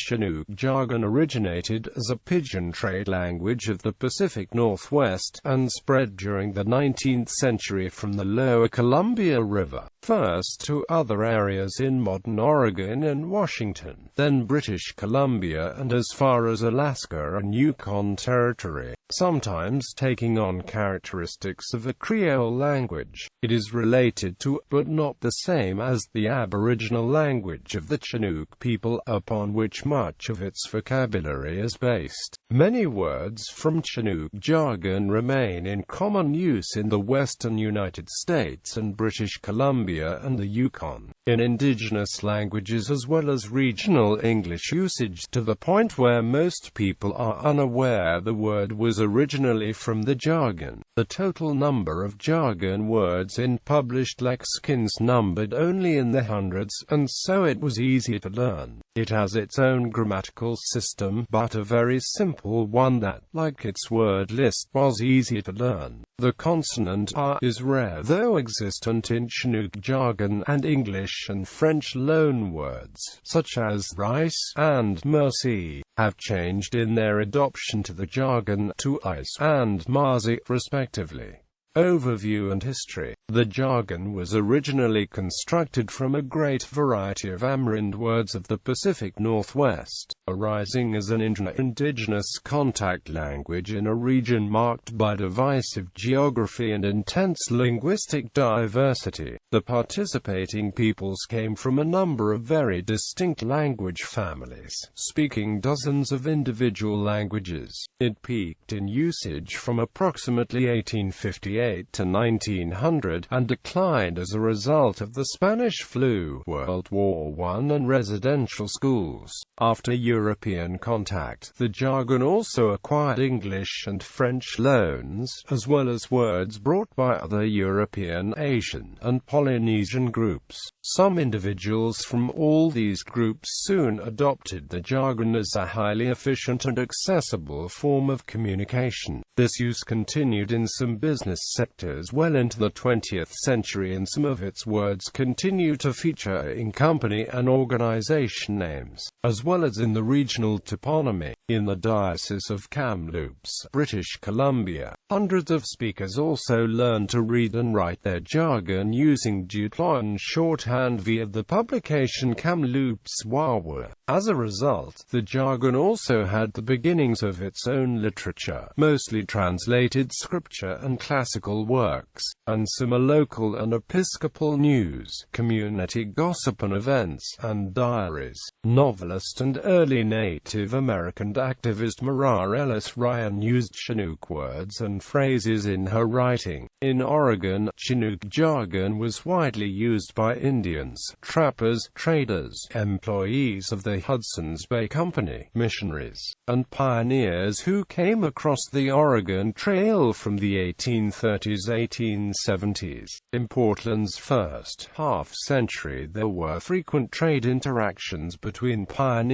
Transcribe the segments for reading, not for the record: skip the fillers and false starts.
Chinook Jargon originated as a pidgin trade language of the Pacific Northwest, and spread during the 19th century from the lower Columbia River, first to other areas in modern Oregon and Washington, then British Columbia and as far as Alaska and Yukon Territory, sometimes taking on characteristics of a creole language. It is related to, but not the same as, the aboriginal language of the Chinook people, upon which much of its vocabulary is based. Many words from Chinook jargon remain in common use in the western United States and British Columbia and the Yukon, in indigenous languages as well as regional English usage, to the point where most people are unaware the word was originally from the jargon. The total number of jargon words in published lexicons numbered only in the hundreds, and so it was easy to learn. It has its own grammatical system, but a very simple one that, like its word list, was easy to learn. The consonant R is rare, though existent in Chinook jargon, and English and French loanwords, such as rice and merci, have changed in their adoption to the jargon to ice and marzi, respectively. Overview and history. The jargon was originally constructed from a great variety of Amerind words of the Pacific Northwest, arising as an intra-indigenous contact language in a region marked by divisive geography and intense linguistic diversity. The participating peoples came from a number of very distinct language families, speaking dozens of individual languages. It peaked in usage from approximately 1858 to 1900, and declined as a result of the Spanish flu, World War I, and residential schools. After European contact, the jargon also acquired English and French loans, as well as words brought by other European, Asian, and Polynesian groups. Some individuals from all these groups soon adopted the jargon as a highly efficient and accessible form of communication. This use continued in some business sectors well into the 20th century, and some of its words continue to feature in company and organization names, as well as in the regional toponymy. In the Diocese of Kamloops, British Columbia, hundreds of speakers also learned to read and write their jargon using Dutlon shorthand via the publication Kamloops Wawa. As a result, the jargon also had the beginnings of its own literature, mostly translated scripture and classical works, and some local and episcopal news, community gossip and events, and diaries. Novelist and early Native American activist Mara Ellis Ryan used Chinook words and phrases in her writing. In Oregon, Chinook jargon was widely used by Indians, trappers, traders, employees of the Hudson's Bay Company, missionaries, and pioneers who came across the Oregon Trail from the 1830s-1870s. In Portland's first half-century, there were frequent trade interactions between pioneers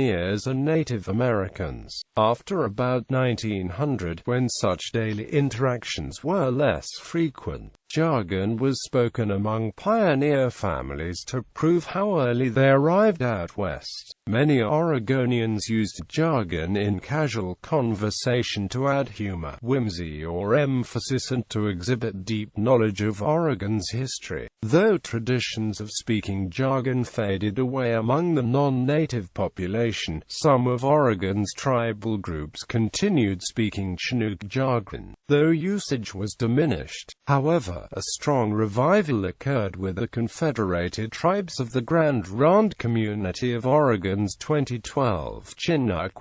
and Native Americans. After about 1900, when such daily interactions were less frequent, jargon was spoken among pioneer families to prove how early they arrived out west. Many Oregonians used jargon in casual conversation to add humor, whimsy, or emphasis, and to exhibit deep knowledge of Oregon's history. Though traditions of speaking jargon faded away among the non-native population, some of Oregon's tribal groups continued speaking Chinook jargon, though usage was diminished. However, a strong revival occurred with the Confederated Tribes of the Grand Ronde Community of Oregon's 2012 Chinook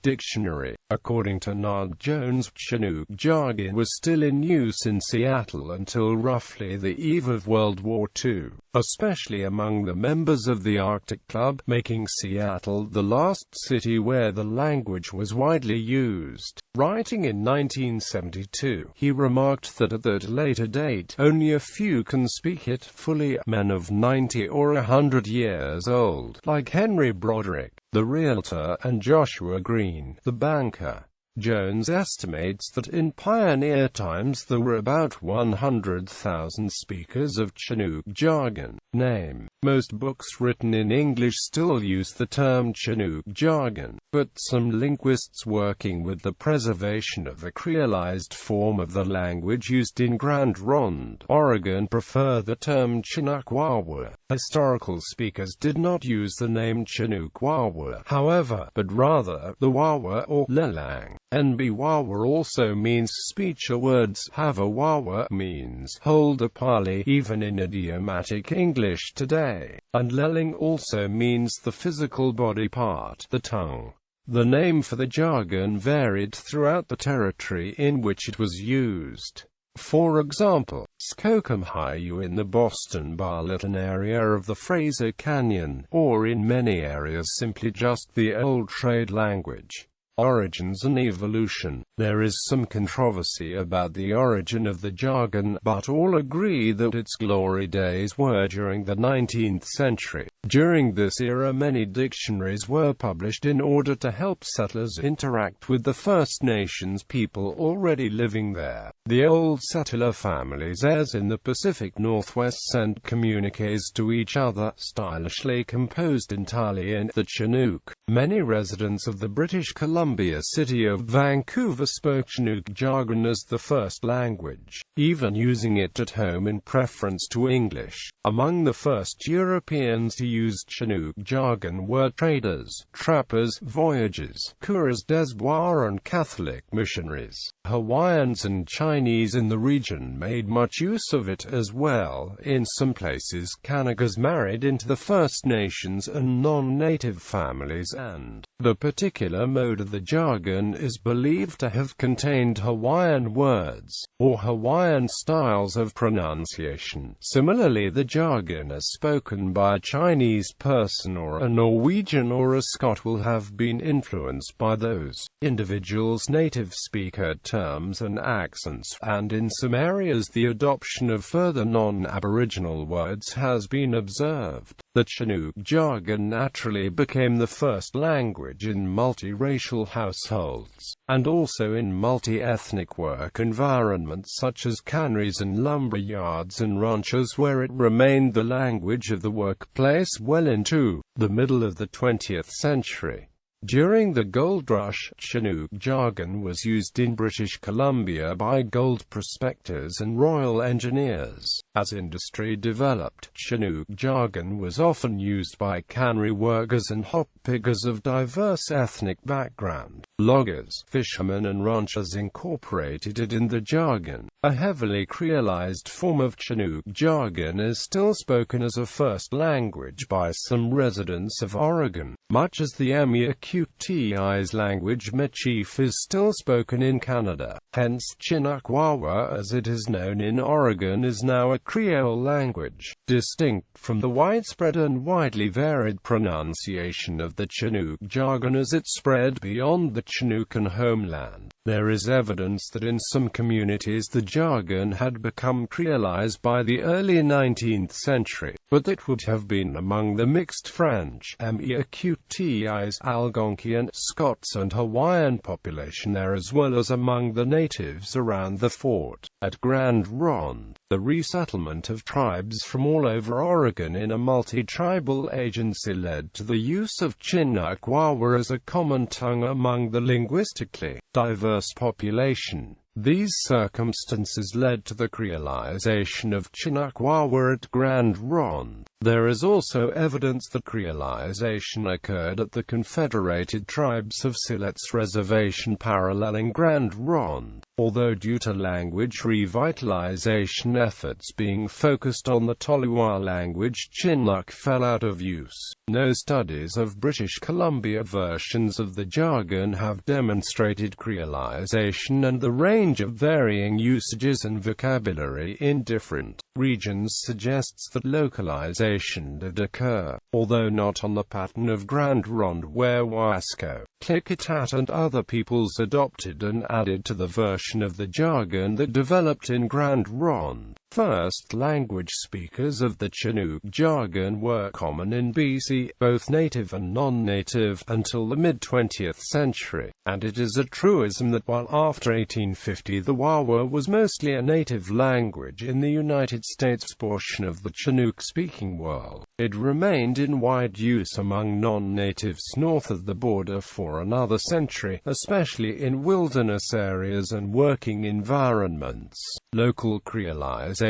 Dictionary. According to Nod Jones, Chinook jargon was still in use in Seattle until roughly the eve of World War II, especially among the members of the Arctic Club, making Seattle the last city where the language was widely used. Writing in 1972, he remarked that at that later date, only a few can speak it fully, men of 90 or 100 years old, like Henry Broderick, the realtor, and Joshua Green, the banker. Jones estimates that in pioneer times there were about 100,000 speakers of Chinook jargon. Name. Most books written in English still use the term Chinook jargon, but some linguists working with the preservation of the creolized form of the language used in Grand Ronde, Oregon prefer the term Chinook Wawa. Historical speakers did not use the name Chinook Wawa, however, but rather the Wawa or Lelang. NB Wawa also means speech or words. Hava Wawa means hold a parley, even in idiomatic English today. And Lelang also means the physical body part, the tongue. The name for the jargon varied throughout the territory in which it was used. For example, Skokomhayu in the Boston-Barleton area of the Fraser Canyon, or in many areas simply just the old trade language. Origins and evolution. There is some controversy about the origin of the jargon, but all agree that its glory days were during the 19th century. During this era, many dictionaries were published in order to help settlers interact with the First Nations people already living there. The old settler families, as in the Pacific Northwest, sent communiques to each other, stylishly composed entirely in the Chinook. Many residents of the British Columbia city of Vancouver spoke Chinook jargon as the first language, even using it at home in preference to English. Among the first Europeans to use Chinook jargon were traders, trappers, voyagers, coureurs des bois and Catholic missionaries. Hawaiians and Chinese in the region made much use of it as well. In some places, Kanakas married into the First Nations and non-native families, and the particular mode of the jargon is believed to have contained Hawaiian words, or Hawaiian styles of pronunciation. Similarly, the jargon as spoken by a Chinese person or a Norwegian or a Scot will have been influenced by those individuals' native speaker terms and accents, and in some areas the adoption of further non-Aboriginal words has been observed. The Chinook jargon naturally became the first language in multiracial households, and also in multi-ethnic work environments such as canneries and lumber yards and ranches, where it remained the language of the workplace well into the middle of the 20th century. During the gold rush, Chinook jargon was used in British Columbia by gold prospectors and royal engineers. As industry developed, Chinook jargon was often used by cannery workers and hop pickers of diverse ethnic background. Loggers, fishermen and ranchers incorporated it in the jargon. A heavily creolized form of Chinook jargon is still spoken as a first language by some residents of Oregon, much as the Amiakutis language Mechief is still spoken in Canada. Hence, Chinook Wawa, as it is known in Oregon, is now a Creole language, distinct from the widespread and widely varied pronunciation of the Chinook jargon as it spread beyond the Chinookan homeland. There is evidence that in some communities the jargon had become creolized by the early 19th century, but it would have been among the mixed French, Amiakutis, Algonquian, Scots and Hawaiian population there, as well as among the natives around the fort. At Grand Ronde, the resettlement of tribes from all over Oregon in a multi-tribal agency led to the use of Chinook Wawa as a common tongue among the linguistically diverse population. These circumstances led to the creolization of Chinook Wawa at Grand Ronde. There is also evidence that creolization occurred at the Confederated Tribes of Siletz Reservation paralleling Grand Ronde, although due to language revitalization efforts being focused on the Tolowa language, Chinook fell out of use. No studies of British Columbia versions of the jargon have demonstrated creolization, and the range of varying usages and vocabulary in different regions suggests that localization did occur, although not on the pattern of Grand Ronde where Wasco It and other peoples adopted and added to the version of the jargon that developed in Grand Ronde. First language speakers of the Chinook jargon were common in BC, both native and non-native, until the mid-20th century, and it is a truism that while after 1850 the Wawa was mostly a native language in the United States portion of the Chinook-speaking world, it remained in wide use among non-natives north of the border for another century, especially in wilderness areas and working environments. Local creolizations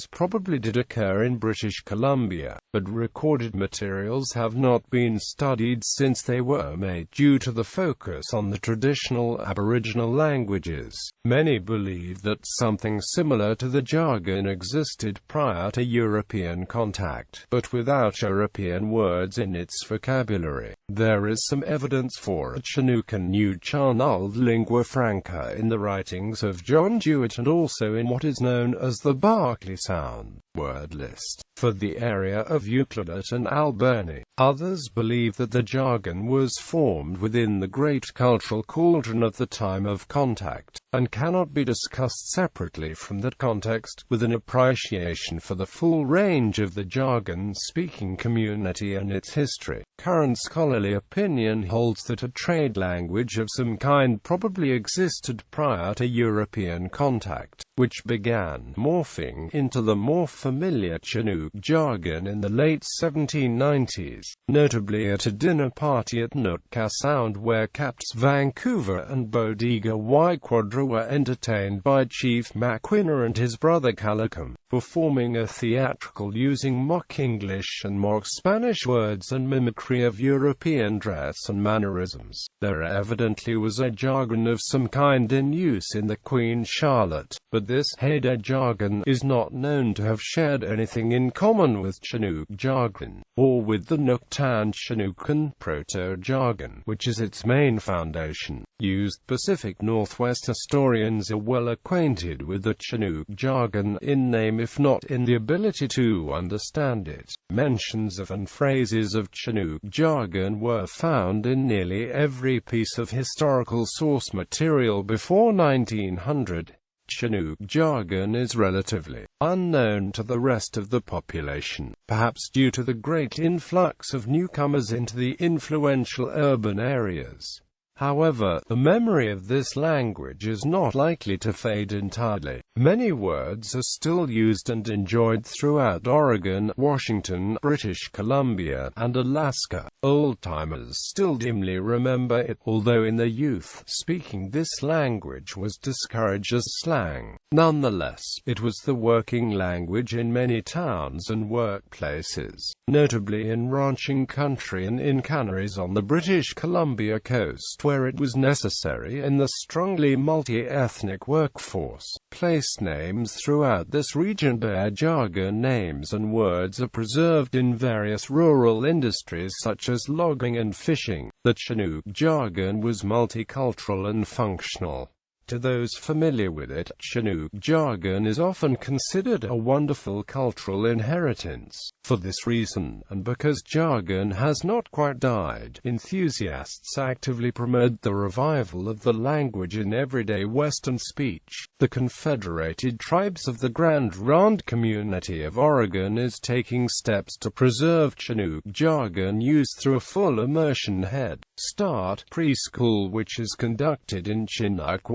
probably did occur in British Columbia, but recorded materials have not been studied since they were made due to the focus on the traditional aboriginal languages. Many believe that something similar to the jargon existed prior to European contact, but without European words in its vocabulary. There is some evidence for a Chinook and Nuu-Chah-Nulth lingua franca in the writings of John Jewett and also in what is known as the Berkeley Sound word list for the area of Euclid and Alberni. Others believe that the jargon was formed within the great cultural cauldron of the time of contact, and cannot be discussed separately from that context, with an appreciation for the full range of the jargon-speaking community and its history. Current scholarly opinion holds that a trade language of some kind probably existed prior to European contact, which began morphing into the more familiar Chinook jargon in the late 1790s, notably at a dinner party at Nootka Sound where Capts Vancouver and Bodega Y-Quadra were entertained by Chief Macquinna and his brother Calicum, performing a theatrical using mock English and mock Spanish words and mimicry of European dress and mannerisms. There evidently was a jargon of some kind in use in the Queen Charlotte, but this Haida jargon is not known to have shared anything in common with Chinook jargon, or with the Nuktan Chinookan proto-jargon, which is its main foundation. Used Pacific Northwest historians are well acquainted with the Chinook jargon in name if not in the ability to understand it. Mentions of and phrases of Chinook jargon were found in nearly every piece of historical source material before 1900. Chinook jargon is relatively unknown to the rest of the population, perhaps due to the great influx of newcomers into the influential urban areas. However, the memory of this language is not likely to fade entirely. Many words are still used and enjoyed throughout Oregon, Washington, British Columbia, and Alaska. Old-timers still dimly remember it, although in their youth, speaking this language was discouraged as slang. Nonetheless, it was the working language in many towns and workplaces, notably in ranching country and in canneries on the British Columbia coast, where it was necessary in the strongly multi-ethnic workforce. Place names throughout this region bear jargon names and words are preserved in various rural industries such as logging and fishing. The Chinook jargon was multicultural and functional. To those familiar with it, Chinook jargon is often considered a wonderful cultural inheritance. For this reason, and because jargon has not quite died, enthusiasts actively promote the revival of the language in everyday Western speech. The Confederated Tribes of the Grand Ronde Community of Oregon is taking steps to preserve Chinook jargon used through a full immersion Head Start preschool which is conducted in Chinook,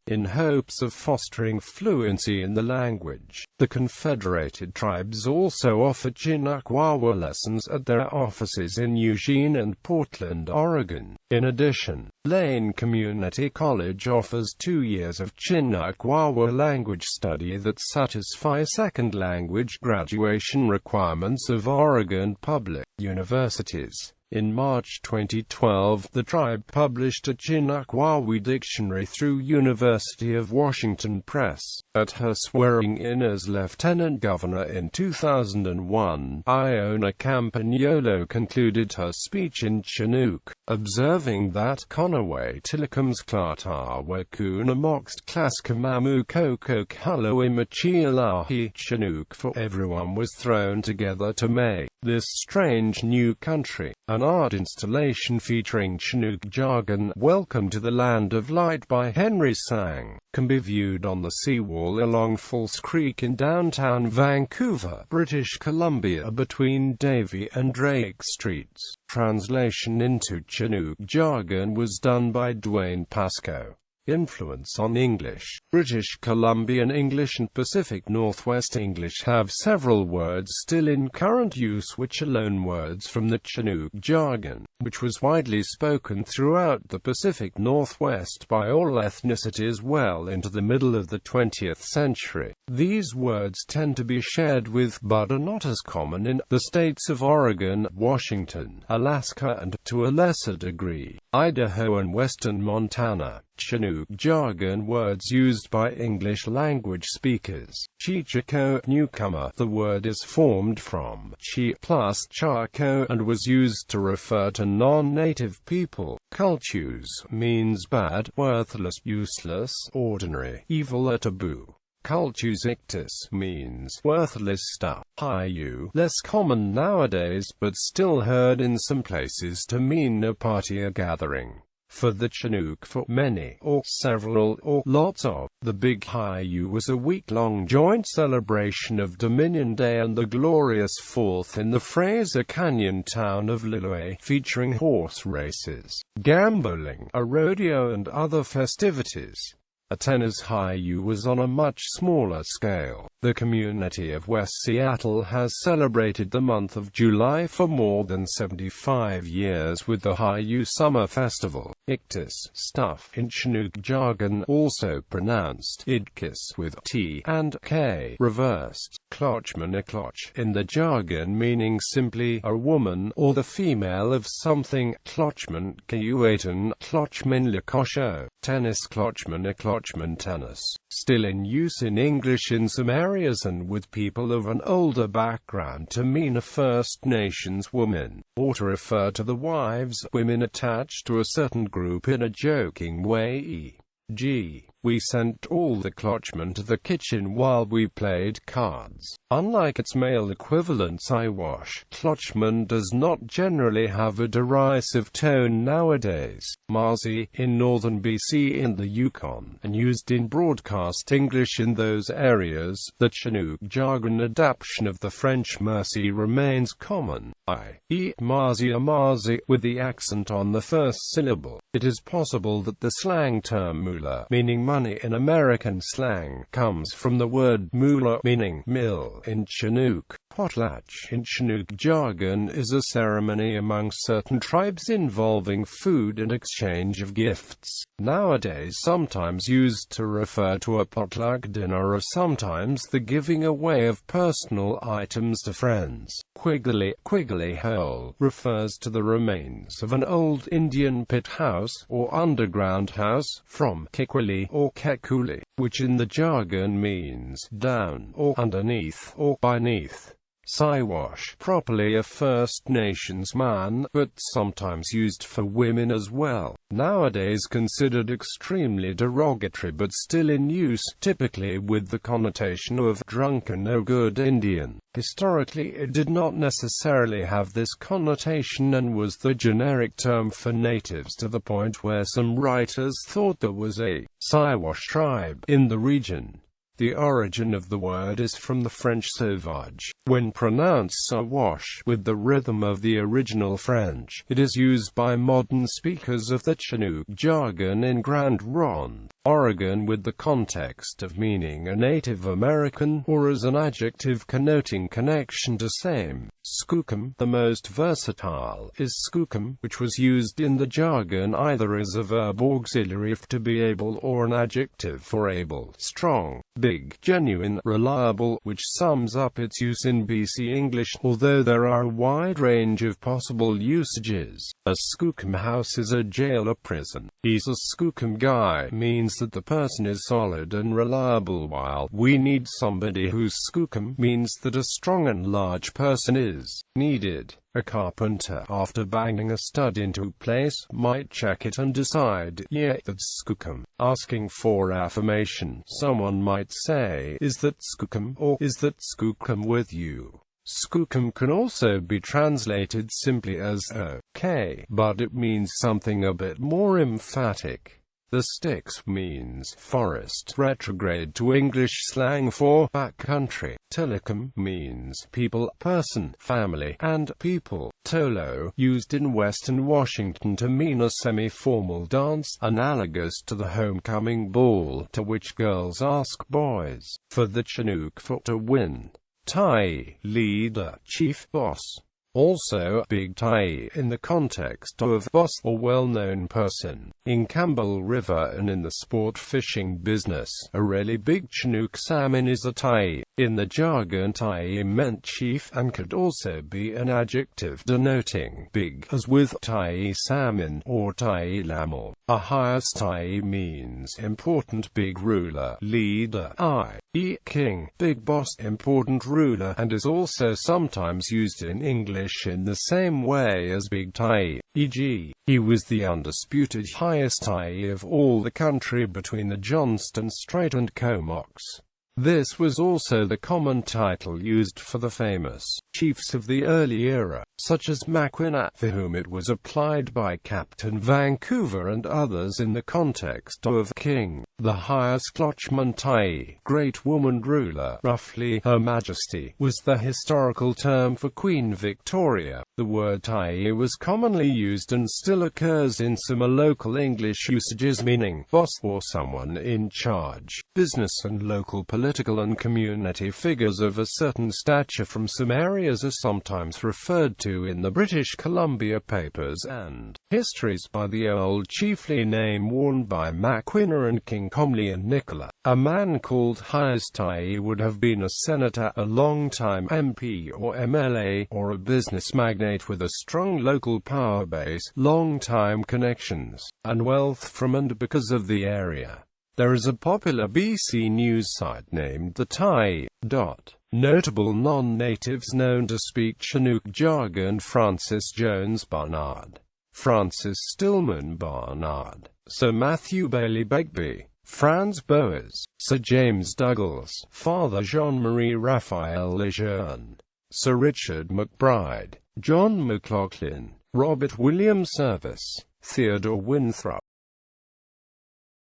in hopes of fostering fluency in the language. The Confederated Tribes also offer Chinook lessons at their offices in Eugene and Portland, Oregon. In addition, Lane Community College offers 2 years of Chinook language study that satisfy second language graduation requirements of Oregon public universities. In March 2012, the tribe published a Chinook dictionary through University of Washington Press. At her swearing-in as Lieutenant Governor in 2001, Iona Campagnolo concluded her speech in Chinook, observing that Conaway Tillicum's Klata Wakuna Moxt Klaskamamu Koko Kalo Imachialahi Chinook for everyone was thrown together to make This Strange New Country, an art installation featuring Chinook Jargon, Welcome to the Land of Light by Henry Sang, can be viewed on the seawall along False Creek in downtown Vancouver, British Columbia, between Davie and Drake Streets. Translation into Chinook Jargon was done by Dwayne Pascoe. Influence on English. British Columbian English and Pacific Northwest English have several words still in current use which are loanwords from the Chinook Jargon, which was widely spoken throughout the Pacific Northwest by all ethnicities well into the middle of the 20th century. These words tend to be shared with, but are not as common in, the states of Oregon, Washington, Alaska and, to a lesser degree, Idaho and western Montana. Chinook Jargon words used by English language speakers. Chichako, newcomer. The word is formed from chi plus chako and was used to refer to non-native people. Cultus means bad, worthless, useless, ordinary, evil or taboo. Cultus ictus means worthless stuff. Hayu, less common nowadays, but still heard in some places to mean a party or gathering. For the Chinook, for many, or several, or lots of. The Big Hayu was a week-long joint celebration of Dominion Day and the glorious 4th in the Fraser Canyon town of Lillooet, featuring horse races, gambling, a rodeo and other festivities. Atena's Hayu was on a much smaller scale. The community of West Seattle has celebrated the month of July for more than 75 years with the Hayu Summer Festival. Ictus, stuff, in Chinook Jargon, also pronounced idkis with T and K reversed. Clochman, a cloch, in the jargon meaning simply a woman or the female of something. Clochman, kuatan, clochman lekosho. Tennis, clochman, a clochman, tennis. Still in use in English in some areas and with people of an older background to mean a First Nations woman, or to refer to the wives, women attached to a certain group in a joking way, e.g., we sent all the clochmen to the kitchen while we played cards. Unlike its male equivalent Siwash, clochman does not generally have a derisive tone nowadays. Marzi, in northern BC in the Yukon, and used in broadcast English in those areas. The Chinook Jargon adaptation of the French merci remains common, i.e. marzi, a marzi, with the accent on the first syllable. It is possible that the slang term moolah, meaning money in American slang, comes from the word moolah, meaning mill, in Chinook. Potlatch, in Chinook Jargon, is a ceremony among certain tribes involving food and exchange of gifts. Nowadays sometimes used to refer to a potluck dinner or sometimes the giving away of personal items to friends. Quiggly hole, refers to the remains of an old Indian pit house, or underground house, from kikwili or kekuli, which in the jargon means down, or underneath, or beneath. Siwash, properly a First Nations man, but sometimes used for women as well. Nowadays considered extremely derogatory but still in use, typically with the connotation of drunken no good Indian. Historically it did not necessarily have this connotation and was the generic term for natives to the point where some writers thought there was a Siwash tribe in the region. The origin of the word is from the French sauvage. When pronounced sawash, with the rhythm of the original French, it is used by modern speakers of the Chinook Jargon in Grand Ronde, Oregon with the context of meaning a Native American, or as an adjective connoting connection to same. Skookum, the most versatile, is skookum, which was used in the jargon either as a verb auxiliary to be able or an adjective for able, strong, big, genuine, reliable, which sums up its use in BC English, although there are a wide range of possible usages. A skookum house is a jail or prison. He's a skookum guy means that the person is solid and reliable, while we need somebody who's skookum means that a strong and large person is needed. A carpenter, after banging a stud into place, might check it and decide, yeah, that's skookum. Asking for affirmation, someone might say, is that skookum, or is that skookum with you? Skookum can also be translated simply as okay, but it means something a bit more emphatic. The Styx means forest, retrograde to English slang for backcountry. Tilikum means people, person, family, and people. Tolo, used in Western Washington to mean a semi-formal dance, analogous to the homecoming ball, to which girls ask boys for the Chinook for to win. Tai, leader, chief, boss. Also, big tai in the context of boss or well-known person. In Campbell River and in the sport fishing business, a really big Chinook salmon is a tai. In the jargon, tai meant chief and could also be an adjective denoting big, as with tai salmon or tai lamel. A highest tai means important big ruler, leader, i.e. king, big boss, important ruler, and is also sometimes used in English in the same way as big tai, e.g., he was the undisputed highest tai of all the country between the Johnston Strait and Comox. This was also the common title used for the famous chiefs of the early era, such as Mackinac, for whom it was applied by Captain Vancouver and others in the context of king. The highest Clochman Tai, great woman ruler, roughly Her Majesty, was the historical term for Queen Victoria. The word Tai was commonly used and still occurs in some local English usages meaning boss or someone in charge. Business and local political and community figures of a certain stature from some areas are sometimes referred to in the British Columbia papers and histories by the old chiefly name worn by Mackinac and King Comley and Nicola. A man called highest Tai would have been a senator, a long-time MP or MLA, or a business magnate with a strong local power base, long-time connections, and wealth from and because of the area. There is a popular BC news site named the Tai. Notable non-natives known to speak Chinook jargon: Francis Jones Barnard, Francis Stillman Barnard, Sir Matthew Bailey Begbie, Franz Boas, Sir James Douglas, Father Jean-Marie Raphael Lejeune, Sir Richard McBride, John McLaughlin, Robert William Service, Theodore Winthrop.